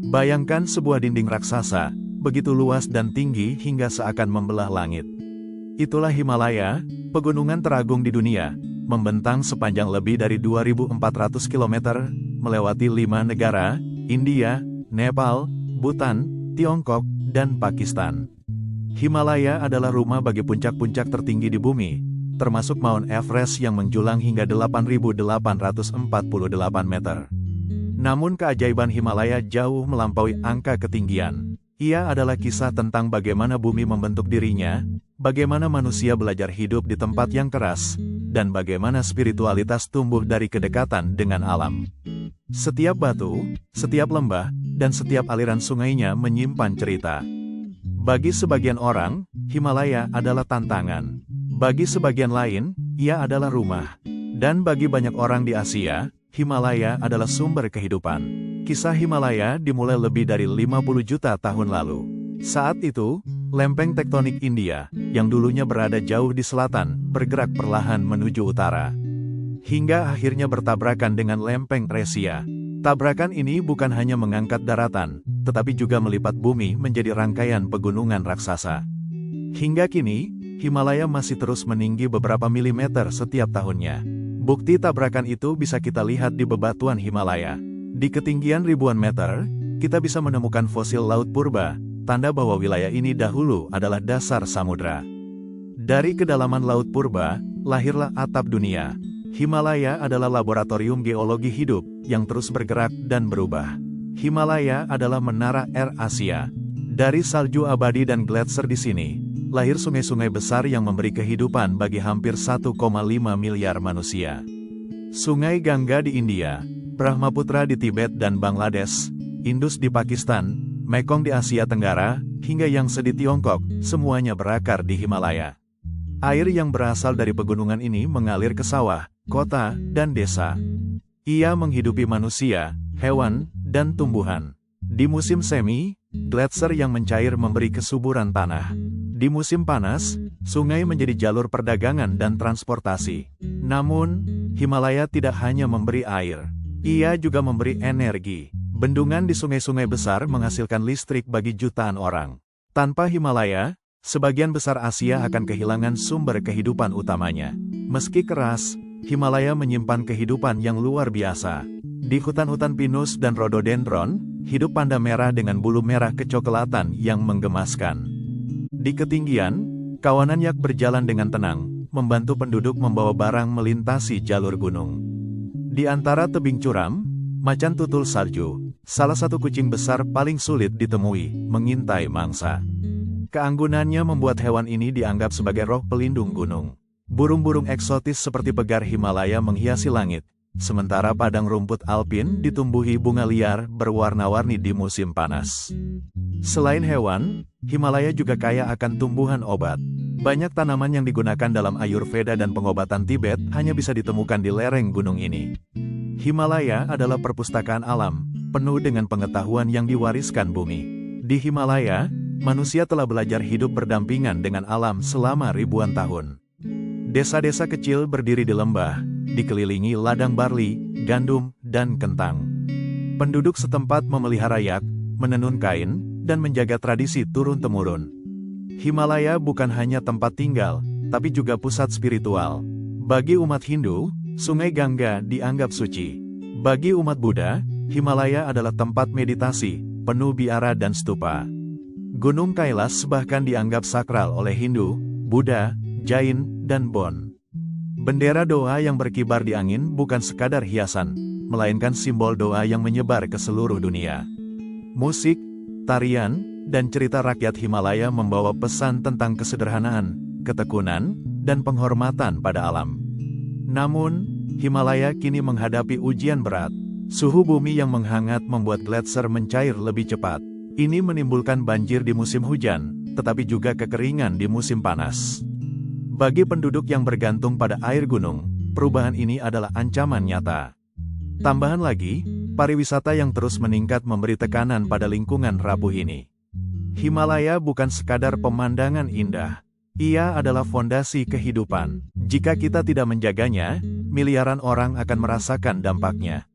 Bayangkan sebuah dinding raksasa, begitu luas dan tinggi hingga seakan membelah langit. Itulah Himalaya, pegunungan teragung di dunia, membentang sepanjang lebih dari 2.400 km, melewati 5 negara, India, Nepal, Bhutan, Tiongkok, dan Pakistan. Himalaya adalah rumah bagi puncak-puncak tertinggi di bumi, termasuk Mount Everest yang menjulang hingga 8.848 meter. Namun keajaiban Himalaya jauh melampaui angka ketinggian. Ia adalah kisah tentang bagaimana bumi membentuk dirinya, bagaimana manusia belajar hidup di tempat yang keras, dan bagaimana spiritualitas tumbuh dari kedekatan dengan alam. Setiap batu, setiap lembah, dan setiap aliran sungainya menyimpan cerita. Bagi sebagian orang, Himalaya adalah tantangan. Bagi sebagian lain, ia adalah rumah. Dan bagi banyak orang di Asia, Himalaya adalah sumber kehidupan. Kisah Himalaya dimulai lebih dari 50 juta tahun lalu. Saat itu, lempeng tektonik India, yang dulunya berada jauh di selatan, bergerak perlahan menuju utara. Hingga akhirnya bertabrakan dengan lempeng Eurasia. Tabrakan ini bukan hanya mengangkat daratan, tetapi juga melipat bumi menjadi rangkaian pegunungan raksasa. Hingga kini, Himalaya masih terus meninggi beberapa milimeter setiap tahunnya. Bukti tabrakan itu bisa kita lihat di bebatuan Himalaya. Di ketinggian ribuan meter, kita bisa menemukan fosil laut purba, tanda bahwa wilayah ini dahulu adalah dasar samudra. Dari kedalaman laut purba, lahirlah atap dunia. Himalaya adalah laboratorium geologi hidup, yang terus bergerak dan berubah. Himalaya adalah menara Air Asia. Dari salju abadi dan gletser di sini, lahir sungai-sungai besar yang memberi kehidupan bagi hampir 1,5 miliar manusia. Sungai Gangga di India, Brahmaputra di Tibet dan Bangladesh, Indus di Pakistan, Mekong di Asia Tenggara, hingga Yangtze di Tiongkok, semuanya berakar di Himalaya. Air yang berasal dari pegunungan ini mengalir ke sawah, kota, dan desa. Ia menghidupi manusia, hewan, dan tumbuhan. Di musim semi, gletser yang mencair memberi kesuburan tanah. Di musim panas, sungai menjadi jalur perdagangan dan transportasi. Namun, Himalaya tidak hanya memberi air. Ia juga memberi energi. Bendungan di sungai-sungai besar menghasilkan listrik bagi jutaan orang. Tanpa Himalaya, sebagian besar Asia akan kehilangan sumber kehidupan utamanya. Meski keras, Himalaya menyimpan kehidupan yang luar biasa. Di hutan-hutan pinus dan rhododendron, hidup panda merah dengan bulu merah kecoklatan yang menggemaskan. Di ketinggian, kawanan yak berjalan dengan tenang, membantu penduduk membawa barang melintasi jalur gunung. Di antara tebing curam, macan tutul salju, salah satu kucing besar paling sulit ditemui, mengintai mangsa. Keanggunannya membuat hewan ini dianggap sebagai roh pelindung gunung. Burung-burung eksotis seperti pegar Himalaya menghiasi langit, sementara padang rumput alpin ditumbuhi bunga liar berwarna-warni di musim panas. Selain hewan, Himalaya juga kaya akan tumbuhan obat. Banyak tanaman yang digunakan dalam Ayurveda dan pengobatan Tibet hanya bisa ditemukan di lereng gunung ini. Himalaya adalah perpustakaan alam, penuh dengan pengetahuan yang diwariskan bumi. Di Himalaya, manusia telah belajar hidup berdampingan dengan alam selama ribuan tahun. Desa-desa kecil berdiri di lembah, dikelilingi ladang barli, gandum, dan kentang. Penduduk setempat memelihara yak, menenun kain, dan menjaga tradisi turun-temurun. Himalaya bukan hanya tempat tinggal, tapi juga pusat spiritual. Bagi umat Hindu, Sungai Gangga dianggap suci. Bagi umat Buddha, Himalaya adalah tempat meditasi, penuh biara dan stupa. Gunung Kailas bahkan dianggap sakral oleh Hindu, Buddha, Jain, dan Bon. Bendera doa yang berkibar di angin bukan sekadar hiasan, melainkan simbol doa yang menyebar ke seluruh dunia. Musik, tarian, dan cerita rakyat Himalaya membawa pesan tentang kesederhanaan, ketekunan, dan penghormatan pada alam. Namun, Himalaya kini menghadapi ujian berat. Suhu bumi yang menghangat membuat gletser mencair lebih cepat. Ini menimbulkan banjir di musim hujan, tetapi juga kekeringan di musim panas. Bagi penduduk yang bergantung pada air gunung, perubahan ini adalah ancaman nyata. Tambahan lagi, pariwisata yang terus meningkat memberi tekanan pada lingkungan rapuh ini. Himalaya bukan sekadar pemandangan indah. Ia adalah fondasi kehidupan. Jika kita tidak menjaganya, miliaran orang akan merasakan dampaknya.